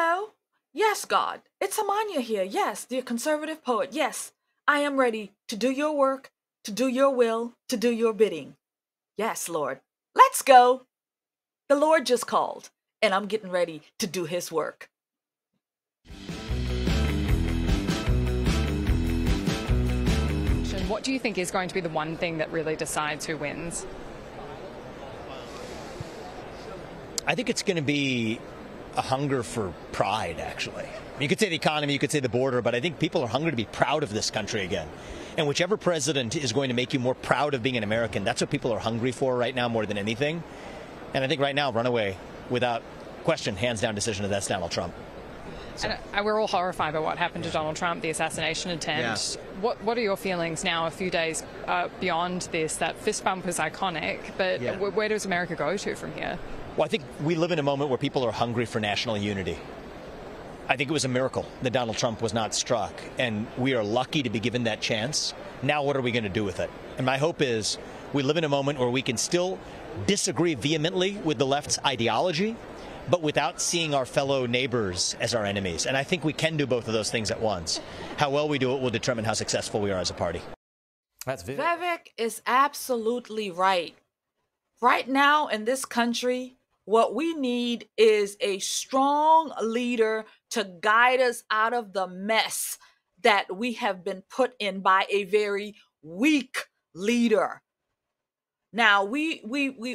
Hello. Yes, God. It's Amania here. Yes, the conservative poet. Yes, I am ready to do your work, to do your will, to do your bidding. Yes, Lord. Let's go. The Lord just called, and I'm getting ready to do his work. What do you think is going to be the one thing that really decides who wins? I think it's going to be a hunger for pride, actually. You could say the economy, you could say the border, but I think people are hungry to be proud of this country again. And whichever president is going to make you more proud of being an American, that's what people are hungry for right now more than anything. And I think right now, runaway, without question, hands down decision, that's Donald Trump. So. And we're all horrified by what happened to Donald Trump, the assassination attempt. Yeah. What are your feelings now, a few days beyond this? That fist bump was iconic, but where does America go to from here? Well, I think we live in a moment where people are hungry for national unity. I think it was a miracle that Donald Trump was not struck, and we are lucky to be given that chance. Now what are we going to do with it? And my hope is we live in a moment where we can still disagree vehemently with the left's ideology, but without seeing our fellow neighbors as our enemies. And I think we can do both of those things at once. How well we do it will determine how successful we are as a party. That's Vivek. Vivek is absolutely right. Right now in this country, what we need is a strong leader to guide us out of the mess that we have been put in by a very weak leader. Now, we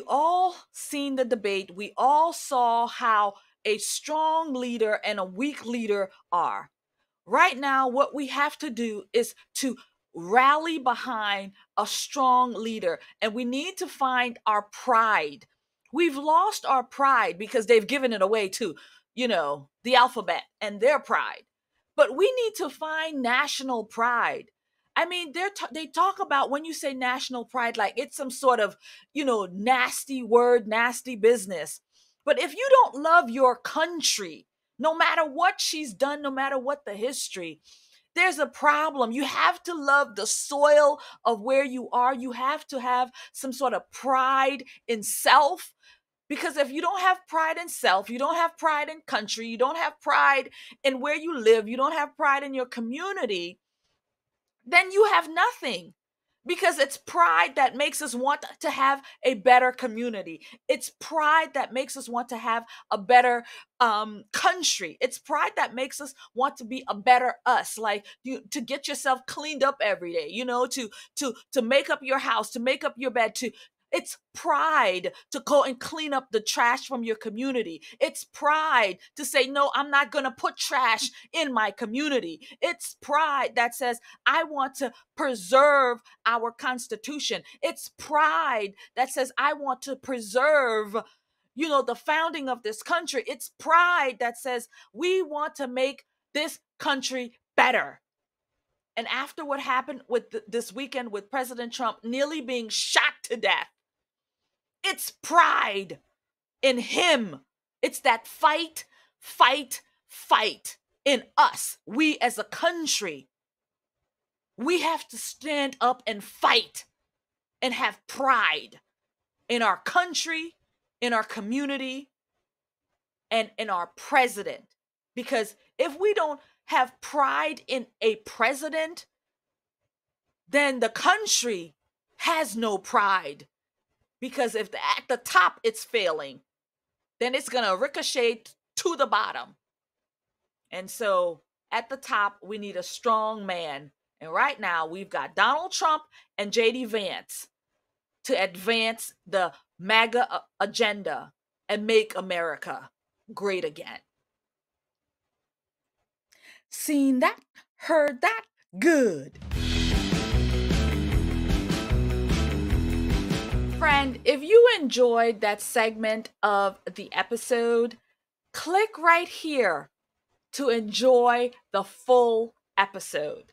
all seen the debate. We all saw how a strong leader and a weak leader are. Right now, what we have to do is to rally behind a strong leader, and we need to find our pride. We've lost our pride because they've given it away to, the alphabet and their pride. But we need to find national pride. I mean, they talk about when you say national pride, like it's some sort of, nasty word, nasty business. But if you don't love your country, no matter what she's done, no matter what the history, there's a problem. You have to love the soil of where you are. You have to have some sort of pride in self. Because if you don't have pride in self, you don't have pride in country, you don't have pride in where you live, you don't have pride in your community, then you have nothing. Because it's pride that makes us want to have a better community. It's pride that makes us want to have a better country. It's pride that makes us want to be a better us, like to get yourself cleaned up every day, to make up your house, to make up your bed, it's pride to go and clean up the trash from your community. It's pride to say, no, I'm not going to put trash in my community. It's pride that says, I want to preserve our Constitution. It's pride that says, I want to preserve, the founding of this country. It's pride that says, we want to make this country better. And after what happened with this weekend with President Trump nearly being shot to death, it's pride in him. It's that fight, fight, fight in us. We as a country, we have to stand up and fight and have pride in our country, in our community, and in our president. Because if we don't have pride in a president, then the country has no pride. Because if at the top it's failing, then it's going to ricochet to the bottom. And so at the top, we need a strong man. And right now, we've got Donald Trump and JD Vance to advance the MAGA agenda and make America great again. Seen that, heard that, good. Friend, if you enjoyed that segment of the episode, click right here to enjoy the full episode.